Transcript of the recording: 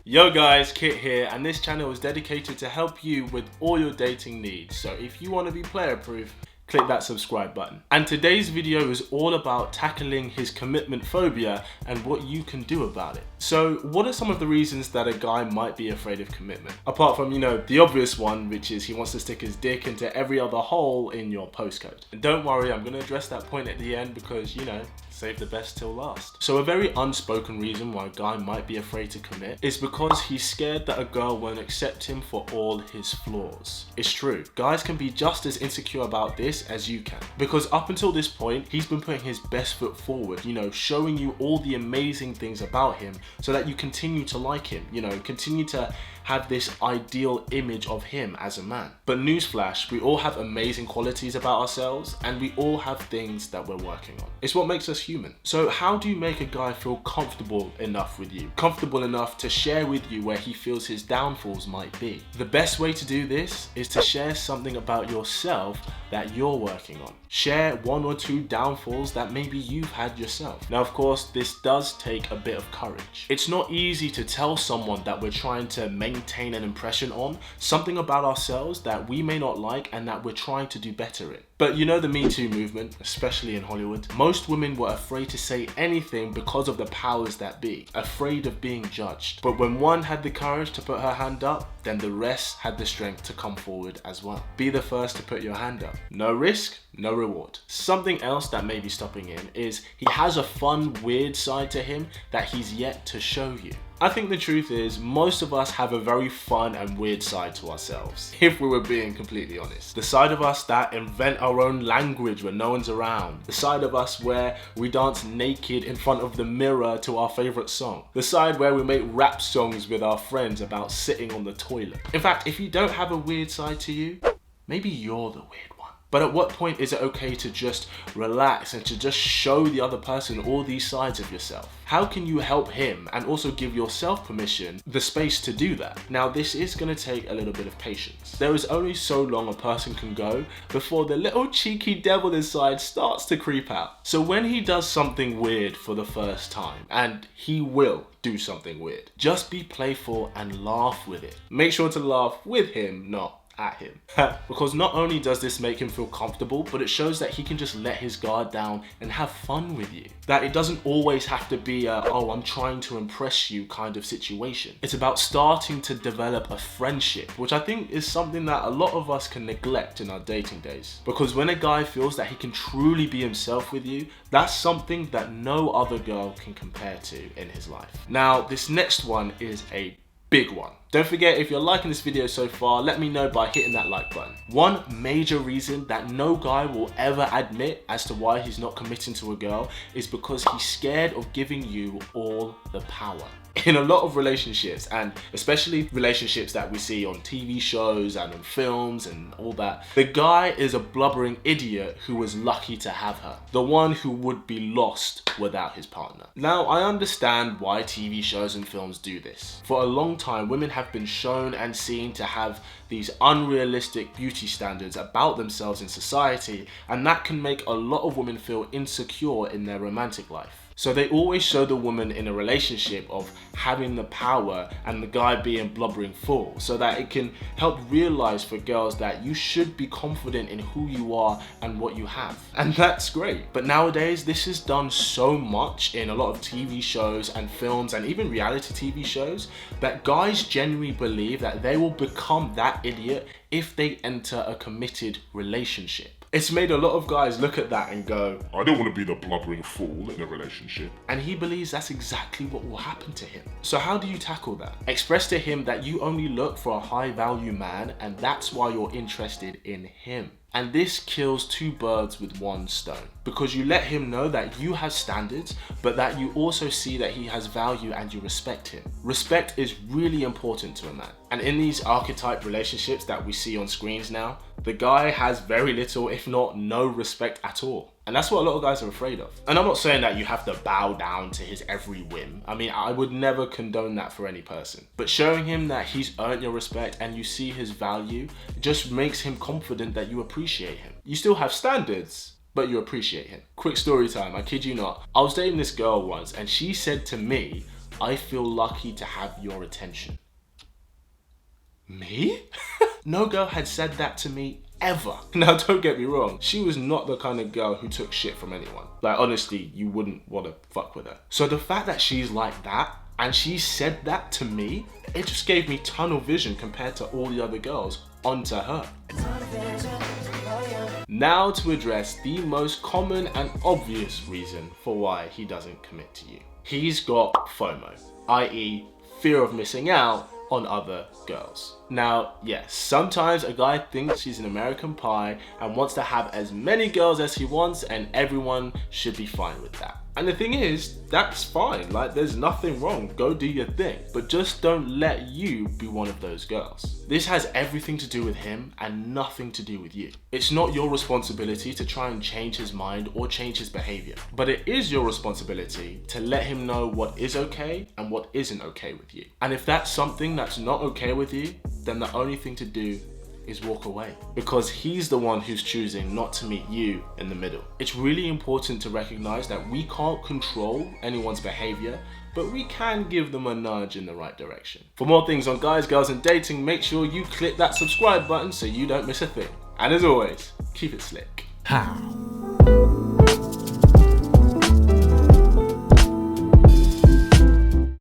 Yo guys, Kit here, and this channel is dedicated to help you with all your dating needs. So if you want to be player proof, click that subscribe button. And today's video is all about tackling his commitment phobia and what you can do about it. So what are some of the reasons that a guy might be afraid of commitment? Apart from, the obvious one, which is he wants to stick his dick into every other hole in your postcode. And don't worry, I'm going to address that point at the end because, save the best till last. So a very unspoken reason why a guy might be afraid to commit is because he's scared that a girl won't accept him for all his flaws. It's true, guys can be just as insecure about this as you can. Because up until this point, he's been putting his best foot forward, showing you all the amazing things about him so that you continue to like him, continue to have this ideal image of him as a man. But newsflash, we all have amazing qualities about ourselves and we all have things that we're working on. It's what makes us human. So how do you make a guy feel comfortable enough with you? Comfortable enough to share with you where he feels his downfalls might be? The best way to do this is to share something about yourself that you're working on. Share one or two downfalls that maybe you've had yourself. Now, of course, this does take a bit of courage. It's not easy to tell someone that we're trying to maintain an impression on, something about ourselves that we may not like and that we're trying to do better in. But the Me Too movement, especially in Hollywood, most women were afraid to say anything because of the powers that be, afraid of being judged. But when one had the courage to put her hand up, then the rest had the strength to come forward as well. Be the first to put your hand up. No risk, no reward. Something else that may be stopping him is he has a fun, weird side to him that he's yet to show you. I think the truth is most of us have a very fun and weird side to ourselves, if we were being completely honest. The side of us that invent our own language when no one's around. The side of us where we dance naked in front of the mirror to our favorite song. The side where we make rap songs with our friends about sitting on the toilet. In fact, if you don't have a weird side to you, maybe you're the weird one. But at what point is it okay to just relax and to just show the other person all these sides of yourself? How can you help him and also give yourself permission, the space to do that? Now, this is going to take a little bit of patience. There is only so long a person can go before the little cheeky devil inside starts to creep out. So when he does something weird for the first time, and he will do something weird, just be playful and laugh with it. Make sure to laugh with him, not at him. Because not only does this make him feel comfortable, but it shows that he can just let his guard down and have fun with you. That it doesn't always have to be a, oh, I'm trying to impress you kind of situation. It's about starting to develop a friendship, which I think is something that a lot of us can neglect in our dating days. Because when a guy feels that he can truly be himself with you, that's something that no other girl can compare to in his life. Now, this next one is a big one. Don't forget, if you're liking this video so far, let me know by hitting that like button. One major reason that no guy will ever admit as to why he's not committing to a girl is because he's scared of giving you all the power. In a lot of relationships, and especially relationships that we see on TV shows and on films and all that, the guy is a blubbering idiot who was lucky to have her. The one who would be lost without his partner. Now, I understand why TV shows and films do this. For a long time, women have been shown and seen to have these unrealistic beauty standards about themselves in society, and that can make a lot of women feel insecure in their romantic life. So they always show the woman in a relationship of having the power and the guy being blubbering fool, so that it can help realize for girls that you should be confident in who you are and what you have. And that's great. But nowadays, this is done so much in a lot of TV shows and films and even reality TV shows that guys genuinely believe that they will become that idiot if they enter a committed relationship. It's made a lot of guys look at that and go, I don't want to be the blubbering fool in a relationship. And he believes that's exactly what will happen to him. So how do you tackle that? Express to him that you only look for a high value man and that's why you're interested in him. And this kills two birds with one stone, because you let him know that you have standards, but that you also see that he has value and you respect him. Respect is really important to a man. And in these archetype relationships that we see on screens now, the guy has very little, if not no respect at all. And that's what a lot of guys are afraid of. And I'm not saying that you have to bow down to his every whim. I mean, I would never condone that for any person. But showing him that he's earned your respect and you see his value just makes him confident that you appreciate him. You still have standards, but you appreciate him. Quick story time, I kid you not. I was dating this girl once and she said to me, I feel lucky to have your attention. Me? No girl had said that to me ever. Now don't get me wrong, she was not the kind of girl who took shit from anyone. Like honestly, you wouldn't want to fuck with her. So the fact that she's like that, and she said that to me, it just gave me tunnel vision compared to all the other girls onto her. Now to address the most common and obvious reason for why he doesn't commit to you. He's got FOMO, i.e. fear of missing out on other girls. Now, yes, sometimes a guy thinks he's an American pie and wants to have as many girls as he wants, and everyone should be fine with that. And the thing is, that's fine, like there's nothing wrong, go do your thing. But just don't let you be one of those girls. This has everything to do with him and nothing to do with you. It's not your responsibility to try and change his mind or change his behavior. But it is your responsibility to let him know what is okay and what isn't okay with you. And if that's something that's not okay with you, then the only thing to do is walk away, because he's the one who's choosing not to meet you in the middle. It's really important to recognize that we can't control anyone's behavior, but we can give them a nudge in the right direction. For more things on guys, girls, and dating, make sure you click that subscribe button so you don't miss a thing. And as always, keep it slick. How?